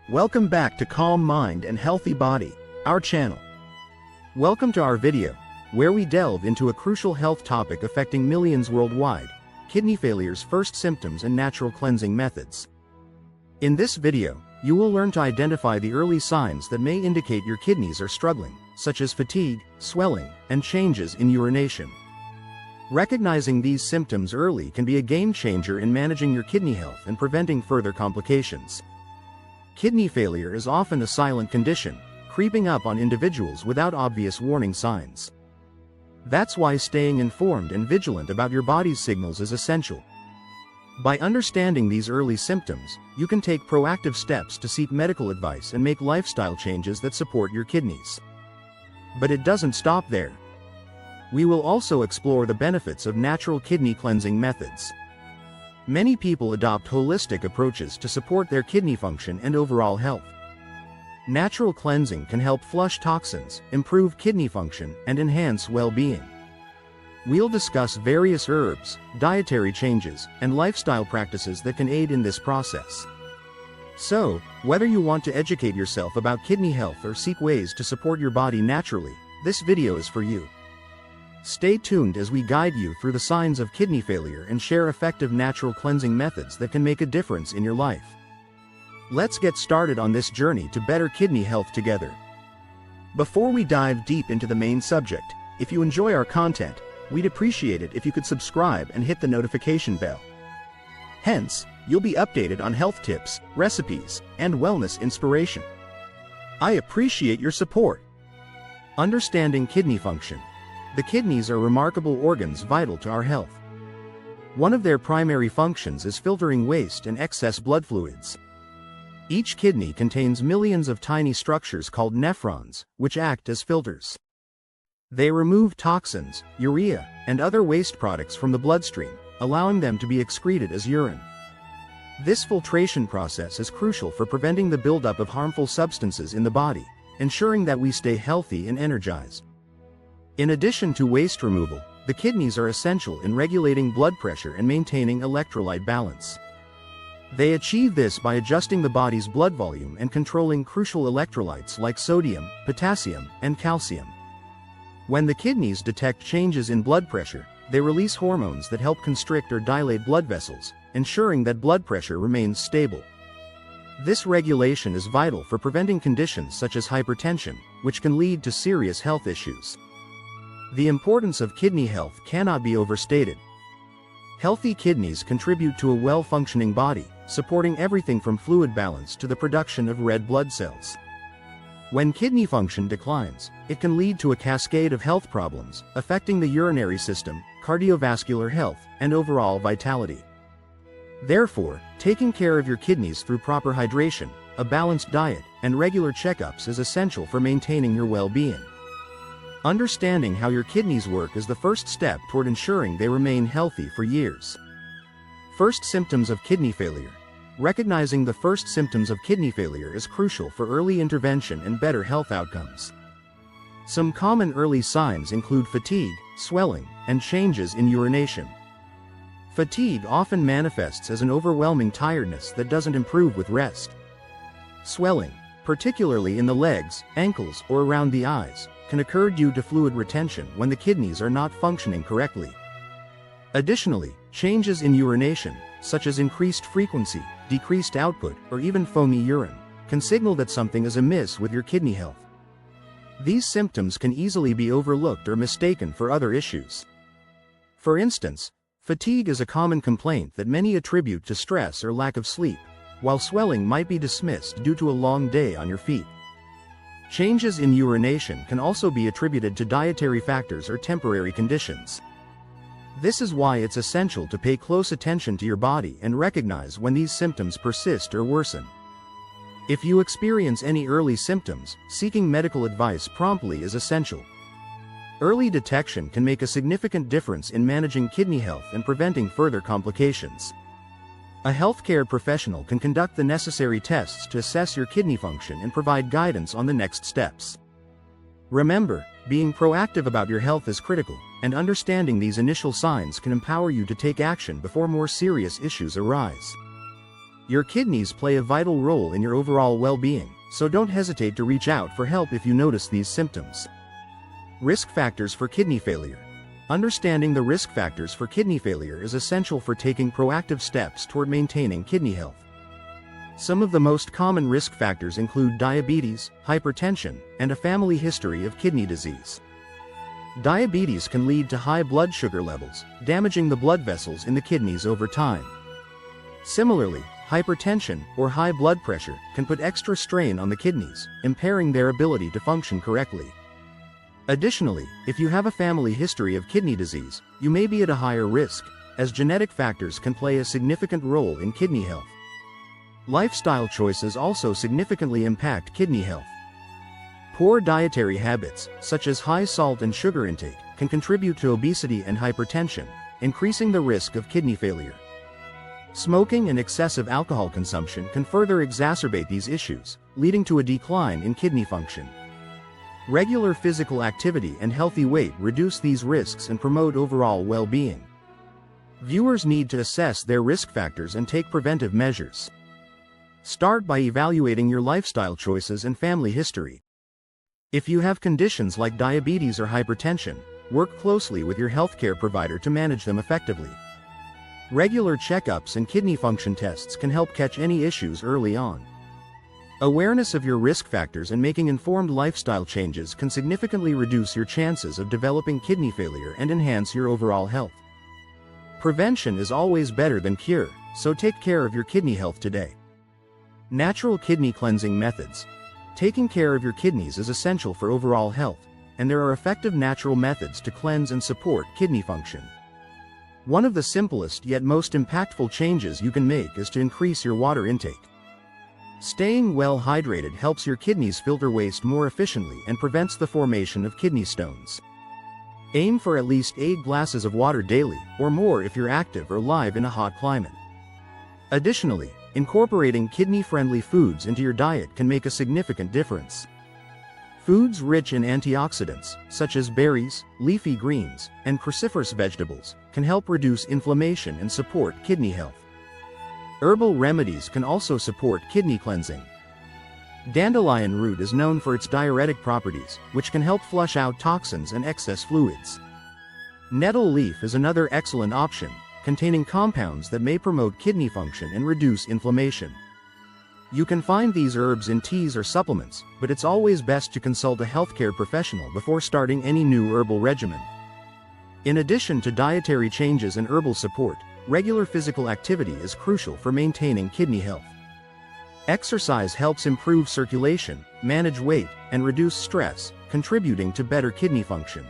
Welcome back to Calm Mind and Healthy Body, our channel. Welcome to our video, where we delve into a crucial health topic affecting millions worldwide: kidney failure's first symptoms and natural cleansing methods. In this video, you will learn to identify the early signs that may indicate your kidneys are struggling, such as fatigue, swelling, and changes in urination. Recognizing these symptoms early can be a game changer in managing your kidney health and preventing further complications. Kidney failure is often a silent condition, creeping up on individuals without obvious warning signs. That's why staying informed and vigilant about your body's signals is essential. By understanding these early symptoms, you can take proactive steps to seek medical advice and make lifestyle changes that support your kidneys. But it doesn't stop there. We will also explore the benefits of natural kidney cleansing methods. Many people adopt holistic approaches to support their kidney function and overall health. Natural cleansing can help flush toxins, improve kidney function, and enhance well-being. We'll discuss various herbs, dietary changes, and lifestyle practices that can aid in this process. So, whether you want to educate yourself about kidney health or seek ways to support your body naturally, this video is for you. Stay tuned as we guide you through the signs of kidney failure and share effective natural cleansing methods that can make a difference in your life. Let's get started on this journey to better kidney health together. Before we dive deep into the main subject, if you enjoy our content, we'd appreciate it if you could subscribe and hit the notification bell. Hence, you'll be updated on health tips, recipes, and wellness inspiration. I appreciate your support. Understanding kidney function. The kidneys are remarkable organs vital to our health. One of their primary functions is filtering waste and excess blood fluids. Each kidney contains millions of tiny structures called nephrons, which act as filters. They remove toxins, urea, and other waste products from the bloodstream, allowing them to be excreted as urine. This filtration process is crucial for preventing the buildup of harmful substances in the body, ensuring that we stay healthy and energized. In addition to waste removal, the kidneys are essential in regulating blood pressure and maintaining electrolyte balance. They achieve this by adjusting the body's blood volume and controlling crucial electrolytes like sodium, potassium, and calcium. When the kidneys detect changes in blood pressure, they release hormones that help constrict or dilate blood vessels, ensuring that blood pressure remains stable. This regulation is vital for preventing conditions such as hypertension, which can lead to serious health issues. The importance of kidney health cannot be overstated. Healthy kidneys contribute to a well-functioning body, supporting everything from fluid balance to the production of red blood cells. When kidney function declines, it can lead to a cascade of health problems, affecting the urinary system, cardiovascular health, and overall vitality. Therefore, taking care of your kidneys through proper hydration, a balanced diet, and regular checkups is essential for maintaining your well-being. Understanding how your kidneys work is the first step toward ensuring they remain healthy for years. First symptoms of kidney failure. Recognizing the first symptoms of kidney failure is crucial for early intervention and better health outcomes. Some common early signs include fatigue, swelling, and changes in urination. Fatigue often manifests as an overwhelming tiredness that doesn't improve with rest. Swelling, particularly in the legs, ankles, or around the eyes, can occur due to fluid retention when the kidneys are not functioning correctly. Additionally, changes in urination, such as increased frequency, decreased output, or even foamy urine, can signal that something is amiss with your kidney health. These symptoms can easily be overlooked or mistaken for other issues. For instance, fatigue is a common complaint that many attribute to stress or lack of sleep, while swelling might be dismissed due to a long day on your feet. Changes in urination can also be attributed to dietary factors or temporary conditions. This is why it's essential to pay close attention to your body and recognize when these symptoms persist or worsen. If you experience any early symptoms, seeking medical advice promptly is essential. Early detection can make a significant difference in managing kidney health and preventing further complications. A healthcare professional can conduct the necessary tests to assess your kidney function and provide guidance on the next steps. Remember, being proactive about your health is critical, and understanding these initial signs can empower you to take action before more serious issues arise. Your kidneys play a vital role in your overall well-being, so don't hesitate to reach out for help if you notice these symptoms. Risk factors for kidney failure. Understanding the risk factors for kidney failure is essential for taking proactive steps toward maintaining kidney health. Some of the most common risk factors include diabetes, hypertension, and a family history of kidney disease. Diabetes can lead to high blood sugar levels, damaging the blood vessels in the kidneys over time. Similarly, hypertension, or high blood pressure, can put extra strain on the kidneys, impairing their ability to function correctly. Additionally, if you have a family history of kidney disease, you may be at a higher risk, as genetic factors can play a significant role in kidney health. Lifestyle choices also significantly impact kidney health. Poor dietary habits, such as high salt and sugar intake, can contribute to obesity and hypertension, increasing the risk of kidney failure. Smoking and excessive alcohol consumption can further exacerbate these issues, leading to a decline in kidney function. Regular physical activity and healthy weight reduce these risks and promote overall well-being. Viewers need to assess their risk factors and take preventive measures. Start by evaluating your lifestyle choices and family history. If you have conditions like diabetes or hypertension, work closely with your healthcare provider to manage them effectively. Regular checkups and kidney function tests can help catch any issues early on. Awareness of your risk factors and making informed lifestyle changes can significantly reduce your chances of developing kidney failure and enhance your overall health. Prevention is always better than cure, so take care of your kidney health today. Natural kidney cleansing methods. Taking care of your kidneys is essential for overall health, and there are effective natural methods to cleanse and support kidney function. One of the simplest yet most impactful changes you can make is to increase your water intake. Staying well hydrated helps your kidneys filter waste more efficiently and prevents the formation of kidney stones. Aim for at least 8 glasses of water daily, or more if you're active or live in a hot climate. Additionally, incorporating kidney-friendly foods into your diet can make a significant difference. Foods rich in antioxidants, such as berries, leafy greens, and cruciferous vegetables, can help reduce inflammation and support kidney health. Herbal remedies can also support kidney cleansing. Dandelion root is known for its diuretic properties, which can help flush out toxins and excess fluids. Nettle leaf is another excellent option, containing compounds that may promote kidney function and reduce inflammation. You can find these herbs in teas or supplements, but it's always best to consult a healthcare professional before starting any new herbal regimen. In addition to dietary changes and herbal support, regular physical activity is crucial for maintaining kidney health. Exercise helps improve circulation, manage weight, and reduce stress, contributing to better kidney function.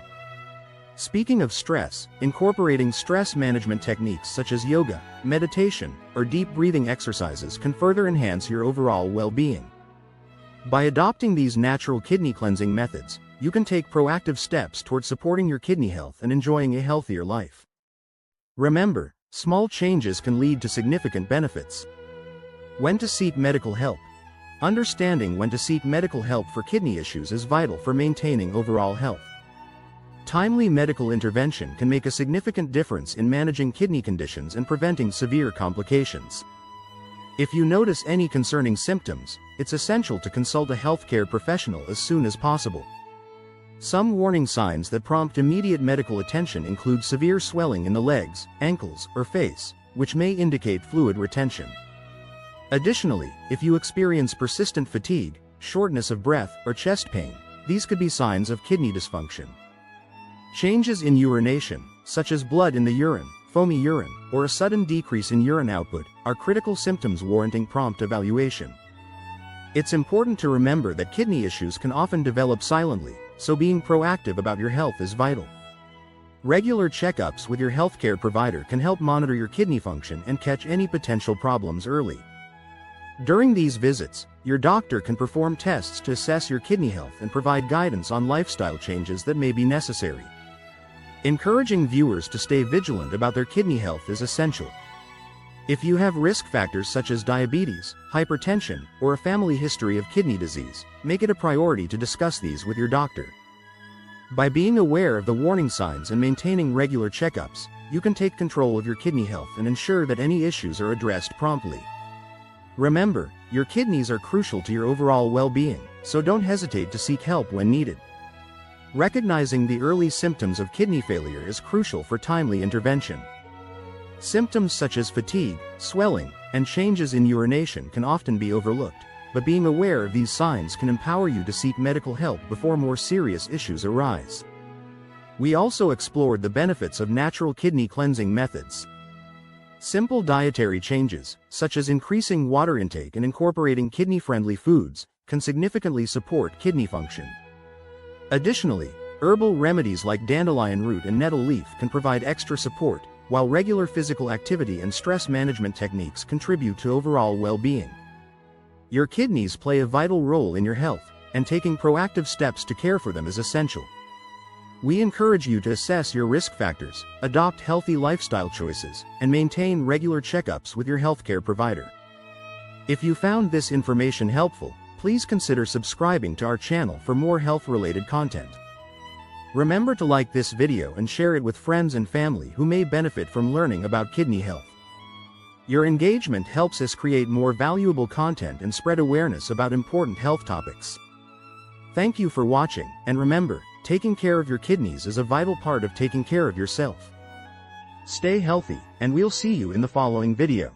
Speaking of stress, incorporating stress management techniques such as yoga, meditation, or deep breathing exercises can further enhance your overall well-being. By adopting these natural kidney cleansing methods, you can take proactive steps toward supporting your kidney health and enjoying a healthier life. Remember, small changes can lead to significant benefits. When to seek medical help. Understanding when to seek medical help for kidney issues is vital for maintaining overall health. Timely medical intervention can make a significant difference in managing kidney conditions and preventing severe complications. If you notice any concerning symptoms, it's essential to consult a healthcare professional as soon as possible. Some warning signs that prompt immediate medical attention include severe swelling in the legs, ankles, or face, which may indicate fluid retention. Additionally, if you experience persistent fatigue, shortness of breath, or chest pain, these could be signs of kidney dysfunction. Changes in urination, such as blood in the urine, foamy urine, or a sudden decrease in urine output, are critical symptoms warranting prompt evaluation. It's important to remember that kidney issues can often develop silently, so being proactive about your health is vital. Regular checkups with your healthcare provider can help monitor your kidney function and catch any potential problems early. During these visits, your doctor can perform tests to assess your kidney health and provide guidance on lifestyle changes that may be necessary. Encouraging viewers to stay vigilant about their kidney health is essential. If you have risk factors such as diabetes, hypertension, or a family history of kidney disease, make it a priority to discuss these with your doctor. By being aware of the warning signs and maintaining regular checkups, you can take control of your kidney health and ensure that any issues are addressed promptly. Remember, your kidneys are crucial to your overall well-being, so don't hesitate to seek help when needed. Recognizing the early symptoms of kidney failure is crucial for timely intervention. Symptoms such as fatigue, swelling, and changes in urination can often be overlooked, but being aware of these signs can empower you to seek medical help before more serious issues arise. We also explored the benefits of natural kidney cleansing methods. Simple dietary changes, such as increasing water intake and incorporating kidney-friendly foods, can significantly support kidney function. Additionally, herbal remedies like dandelion root and nettle leaf can provide extra support, while regular physical activity and stress management techniques contribute to overall well-being. Your kidneys play a vital role in your health, and taking proactive steps to care for them is essential. We encourage you to assess your risk factors, adopt healthy lifestyle choices, and maintain regular checkups with your healthcare provider. If you found this information helpful, please consider subscribing to our channel for more health-related content. Remember to like this video and share it with friends and family who may benefit from learning about kidney health. Your engagement helps us create more valuable content and spread awareness about important health topics. Thank you for watching, and remember, taking care of your kidneys is a vital part of taking care of yourself. Stay healthy, and we'll see you in the following video.